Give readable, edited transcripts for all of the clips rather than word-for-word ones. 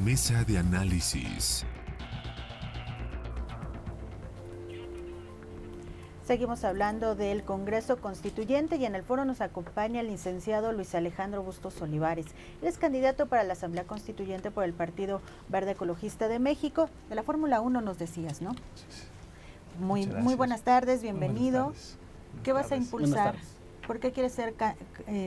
Mesa de análisis. Seguimos hablando del Congreso Constituyente y en el foro nos acompaña el licenciado Luis Alejandro Bustos Olivares. Él es candidato para la Asamblea Constituyente por el Partido Verde Ecologista de México. De la Fórmula 1 nos decías, ¿no? Muy buenas tardes, bienvenido. Buenas tardes. ¿Qué vas a impulsar? ¿Por qué quieres ser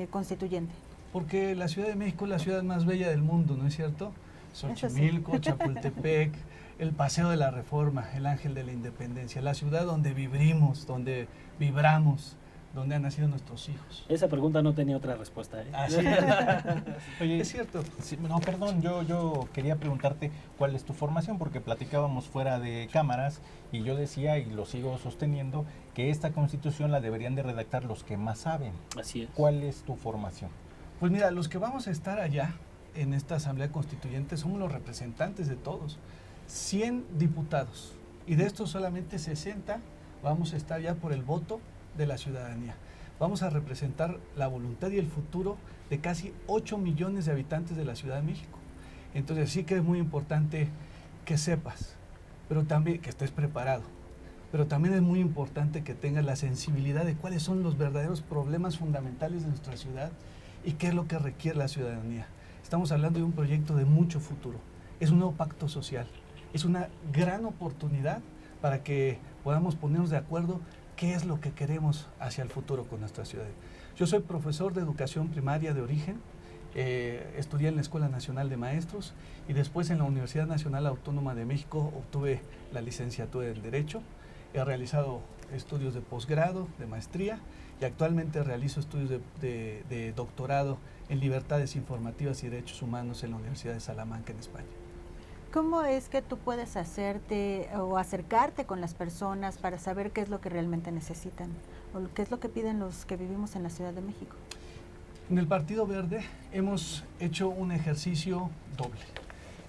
constituyente? Porque la Ciudad de México es la ciudad más bella del mundo, ¿no es cierto? Xochimilco, sí. Chapultepec, el Paseo de la Reforma, el Ángel de la Independencia, la ciudad donde vivimos, donde vibramos, donde han nacido nuestros hijos. Esa pregunta no tenía otra respuesta, ¿eh? Así es. Oye, es cierto. Sí, no, perdón, yo quería preguntarte cuál es tu formación, porque platicábamos fuera de cámaras y yo decía, y lo sigo sosteniendo, que esta Constitución la deberían de redactar los que más saben. Así es. ¿Cuál es tu formación? Pues mira, los que vamos a estar allá en esta Asamblea Constituyente somos los representantes de todos. 100 diputados y de estos solamente 60 vamos a estar ya por el voto de la ciudadanía. Vamos a representar la voluntad y el futuro de casi 8 millones de habitantes de la Ciudad de México. Entonces sí que es muy importante que sepas, pero también que estés preparado, pero también es muy importante que tengas la sensibilidad de cuáles son los verdaderos problemas fundamentales de nuestra ciudad y qué es lo que requiere la ciudadanía. Estamos hablando de un proyecto de mucho futuro, es un nuevo pacto social. Es una gran oportunidad para que podamos ponernos de acuerdo qué es lo que queremos hacia el futuro con nuestra ciudad. Yo soy profesor de educación primaria de origen, estudié en la Escuela Nacional de Maestros y después en la Universidad Nacional Autónoma de México obtuve la licenciatura en Derecho. He realizado estudios de posgrado, de maestría y actualmente realizo estudios de doctorado en libertades informativas y derechos humanos en la Universidad de Salamanca en España. ¿Cómo es que tú puedes hacerte o acercarte con las personas para saber qué es lo que realmente necesitan o qué es lo que piden los que vivimos en la Ciudad de México? En el Partido Verde hemos hecho un ejercicio doble.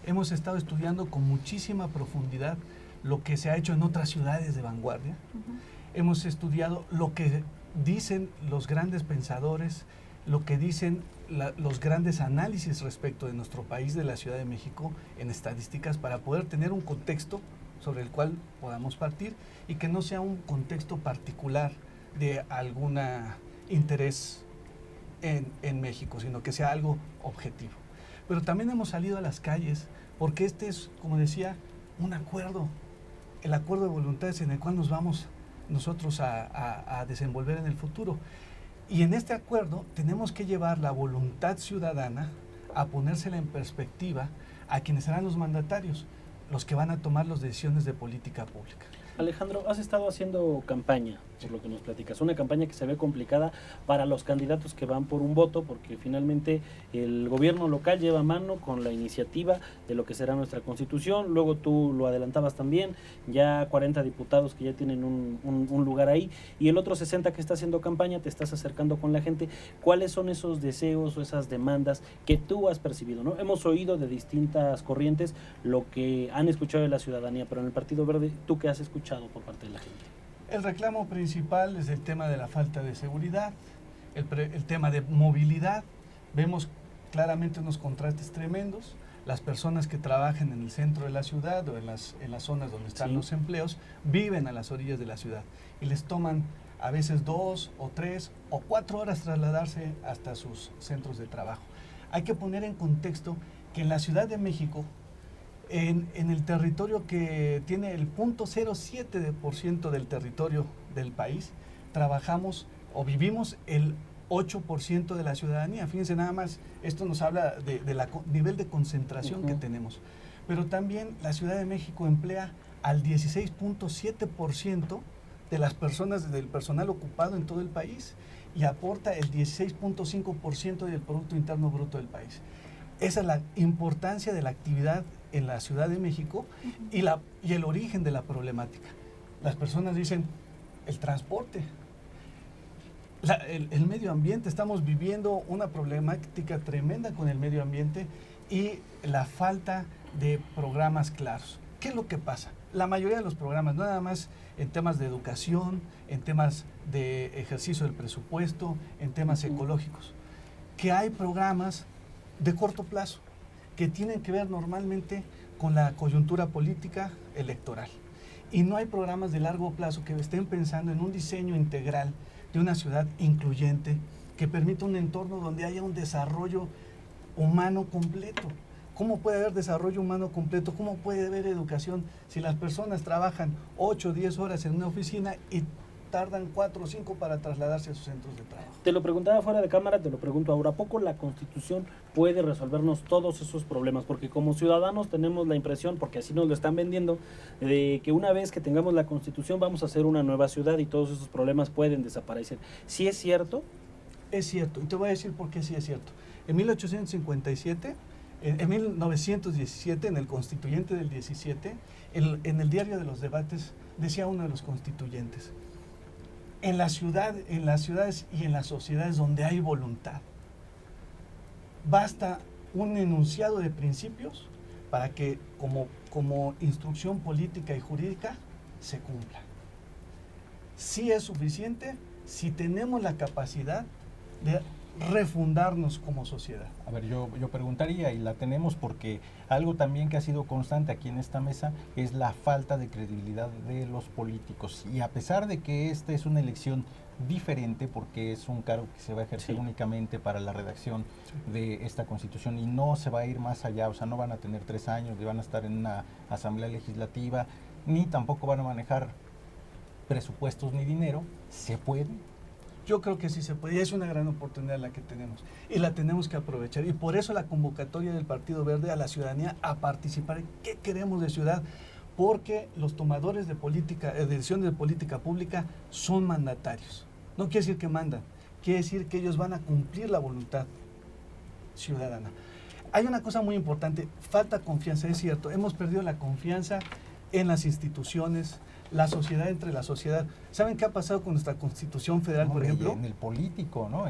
Hemos estado estudiando con muchísima profundidad lo que se ha hecho en otras ciudades de vanguardia. Hemos estudiado lo que dicen los grandes pensadores, lo que dicen los grandes análisis respecto de nuestro país, de la Ciudad de México, en estadísticas, para poder tener un contexto sobre el cual podamos partir y que no sea un contexto particular de algún interés en México, sino que sea algo objetivo. Pero también hemos salido a las calles porque este es, como decía, un acuerdo, el acuerdo de voluntades en el cual nos vamos nosotros a desenvolver en el futuro. Y en este acuerdo tenemos que llevar la voluntad ciudadana a ponérsela en perspectiva a quienes serán los mandatarios, los que van a tomar las decisiones de política pública. Alejandro, has estado haciendo campaña, por lo que nos platicas, una campaña que se ve complicada para los candidatos que van por un voto, porque finalmente el gobierno local lleva mano con la iniciativa de lo que será nuestra Constitución. Luego tú lo adelantabas también, ya 40 diputados que ya tienen un lugar ahí, y el otro 60 que está haciendo campaña, te estás acercando con la gente. ¿Cuáles son esos deseos o esas demandas que tú has percibido, ¿no? Hemos oído de distintas corrientes lo que han escuchado de la ciudadanía, pero en el Partido Verde, ¿tú qué has escuchado por parte de la gente? El reclamo principal es el tema de la falta de seguridad, el tema de movilidad. Vemos claramente unos contrastes tremendos. Las personas que trabajan en el centro de la ciudad o en las zonas donde están los empleos viven a las orillas de la ciudad y les toman a veces 2 o 3 o 4 horas trasladarse hasta sus centros de trabajo. Hay que poner en contexto que en la Ciudad de México, en el territorio que tiene el 0.07% del territorio del país, trabajamos o vivimos el 8% de la ciudadanía. Fíjense nada más, esto nos habla del nivel de concentración que tenemos. Pero también la Ciudad de México emplea al 16.7% de las personas, del personal ocupado en todo el país, y aporta el 16.5% del Producto Interno Bruto del país. Esa es la importancia de la actividad en la Ciudad de México y el origen de la problemática. Las personas dicen, el transporte, el medio ambiente, estamos viviendo una problemática tremenda con el medio ambiente y la falta de programas claros. ¿Qué es lo que pasa? La mayoría de los programas, no nada más en temas de educación, en temas de ejercicio del presupuesto, en temas ecológicos, que hay programas de corto plazo, que tienen que ver normalmente con la coyuntura política electoral. Y no hay programas de largo plazo que estén pensando en un diseño integral de una ciudad incluyente que permita un entorno donde haya un desarrollo humano completo. ¿Cómo puede haber desarrollo humano completo? ¿Cómo puede haber educación si las personas trabajan 8 o 10 horas en una oficina y tardan 4 o 5 para trasladarse a sus centros de trabajo? Te lo preguntaba fuera de cámara, te lo pregunto ahora. ¿A poco la Constitución puede resolvernos todos esos problemas? Porque como ciudadanos tenemos la impresión, porque así nos lo están vendiendo, de que una vez que tengamos la Constitución vamos a hacer una nueva ciudad y todos esos problemas pueden desaparecer. ¿Sí es cierto? Es cierto, y te voy a decir por qué sí es cierto. En 1857, en 1917, en el Constituyente del 17, en el Diario de los Debates, decía uno de los constituyentes: en las ciudades y en las sociedades donde hay voluntad, basta un enunciado de principios para que como instrucción política y jurídica se cumpla. Sí es suficiente si tenemos la capacidad de refundarnos como sociedad. A ver, yo preguntaría, y la tenemos porque algo también que ha sido constante aquí en esta mesa es la falta de credibilidad de los políticos. Y a pesar de que esta es una elección diferente, porque es un cargo que se va a ejercer únicamente para la redacción de esta Constitución y no se va a ir más allá, o sea, no van a tener 3 años, ni van a estar en una asamblea legislativa, ni tampoco van a manejar presupuestos ni dinero, ¿se puede? Yo creo que sí se puede, y es una gran oportunidad la que tenemos, y la tenemos que aprovechar, y por eso la convocatoria del Partido Verde a la ciudadanía a participar en qué queremos de ciudad, porque los tomadores de decisiones de política pública son mandatarios. No quiere decir que mandan, quiere decir que ellos van a cumplir la voluntad ciudadana. Hay una cosa muy importante, falta confianza, es cierto, hemos perdido la confianza en las instituciones, la sociedad entre la sociedad. ¿Saben qué ha pasado con nuestra Constitución Federal, por ejemplo? En el político, ¿no?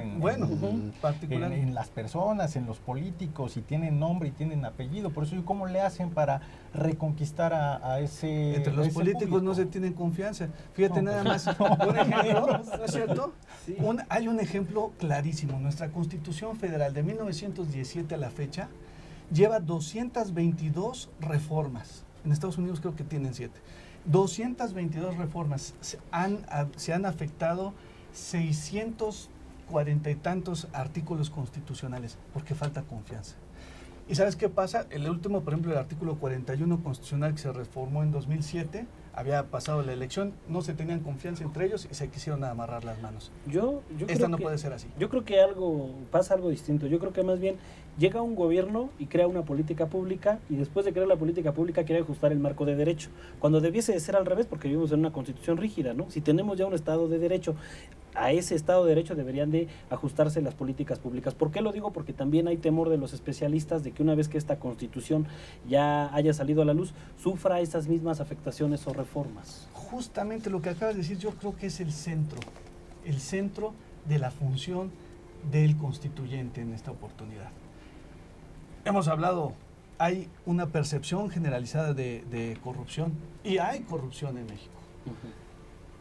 Particular. En las personas, en los políticos, y tienen nombre y tienen apellido. Por eso, ¿cómo le hacen para reconquistar a ese Entre los políticos público? no se tienen confianza. Fíjate No, nada pues, más, un ejemplo, ¿no es cierto? Sí. Hay un ejemplo clarísimo. Nuestra Constitución Federal de 1917 a la fecha lleva 222 reformas. En Estados Unidos creo que tienen 7. 222 reformas. Se han afectado 640 y tantos artículos constitucionales porque falta confianza. ¿Y sabes qué pasa? El último, por ejemplo, el artículo 41 constitucional que se reformó en 2007, había pasado la elección, no se tenían confianza entre ellos y se quisieron amarrar las manos. Esta no puede ser así. Yo creo que pasa algo distinto. Yo creo que más bien llega un gobierno y crea una política pública, y después de crear la política pública quiere ajustar el marco de derecho, cuando debiese de ser al revés, porque vivimos en una constitución rígida, ¿no? Si tenemos ya un Estado de Derecho, a ese Estado de Derecho deberían de ajustarse las políticas públicas. ¿Por qué lo digo? Porque también hay temor de los especialistas de que una vez que esta Constitución ya haya salido a la luz, sufra esas mismas afectaciones o reformas. Justamente lo que acabas de decir, yo creo que es el centro de la función del constituyente en esta oportunidad. Hemos hablado, hay una percepción generalizada de corrupción, y hay corrupción en México.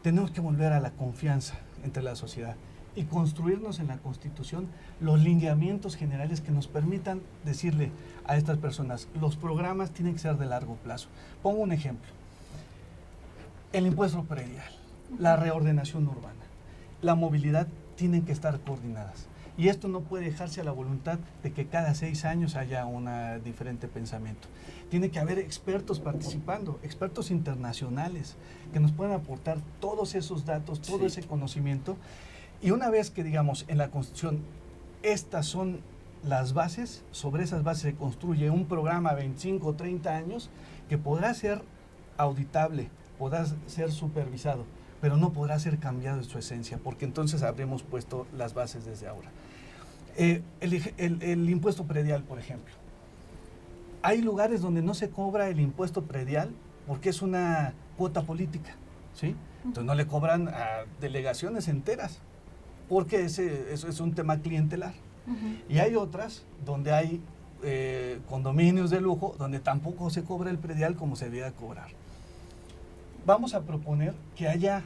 Tenemos que volver a la confianza entre la sociedad y construirnos en la Constitución los lineamientos generales que nos permitan decirle a estas personas: los programas tienen que ser de largo plazo. Pongo un ejemplo: el impuesto predial, la reordenación urbana, la movilidad tienen que estar coordinadas. Y esto no puede dejarse a la voluntad de que cada 6 años haya un diferente pensamiento. Tiene que haber expertos participando, expertos internacionales, que nos puedan aportar todos esos datos, todo ese conocimiento. Y una vez que digamos en la Constitución, estas son las bases, sobre esas bases se construye un programa a 25 o 30 años que podrá ser auditable, podrá ser supervisado, pero no podrá ser cambiado en su esencia, porque entonces habremos puesto las bases desde ahora. El impuesto predial, por ejemplo. Hay lugares donde no se cobra el impuesto predial porque es una cuota política, ¿sí? Entonces no le cobran a delegaciones enteras, porque eso es un tema clientelar. Y hay otras donde hay condominios de lujo, donde tampoco se cobra el predial como se debía cobrar. Vamos a proponer que haya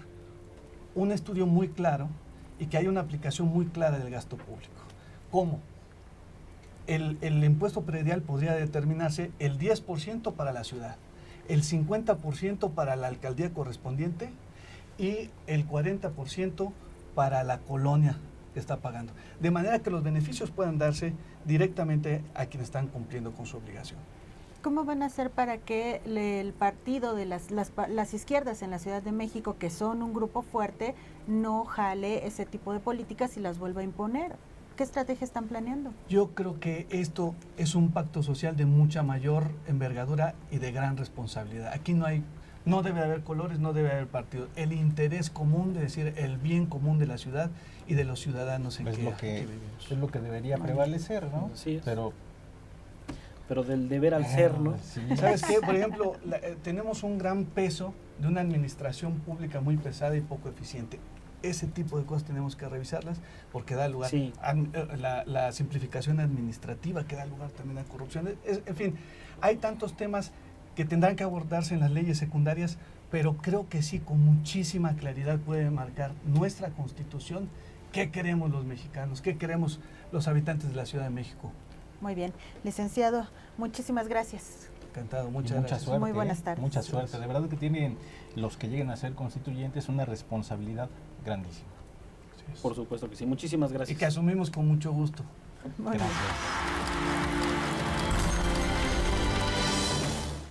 un estudio muy claro y que haya una aplicación muy clara del gasto público. ¿Cómo? el impuesto predial podría determinarse el 10% para la ciudad, el 50% para la alcaldía correspondiente y el 40% para la colonia que está pagando. De manera que los beneficios puedan darse directamente a quienes están cumpliendo con su obligación. ¿Cómo van a hacer para que el partido de las izquierdas en la Ciudad de México, que son un grupo fuerte, no jale ese tipo de políticas y las vuelva a imponer? ¿Qué estrategia están planeando? Yo creo que esto es un pacto social de mucha mayor envergadura y de gran responsabilidad. Aquí no debe haber colores, no debe haber partidos. El interés común, de decir, el bien común de la ciudad y de los ciudadanos en que vivimos. Es lo que debería prevalecer, ¿no? Así es. Pero del deber al ser, ¿no? Sí. ¿Sabes qué? Por ejemplo, tenemos un gran peso de una administración pública muy pesada y poco eficiente. Ese tipo de cosas tenemos que revisarlas porque da lugar a la simplificación administrativa, que da lugar también a corrupción. En fin, hay tantos temas que tendrán que abordarse en las leyes secundarias, pero creo que sí, con muchísima claridad puede marcar nuestra Constitución qué queremos los mexicanos, qué queremos los habitantes de la Ciudad de México. Muy bien. Licenciado, muchísimas gracias. Encantado, Mucha gracias. suerte. Muy buenas tardes. Mucha suerte. De verdad que tienen los que lleguen a ser constituyentes una responsabilidad grandísima. Por supuesto que sí. Muchísimas Y gracias. que asumimos con mucho gusto. Muy bien. Gracias.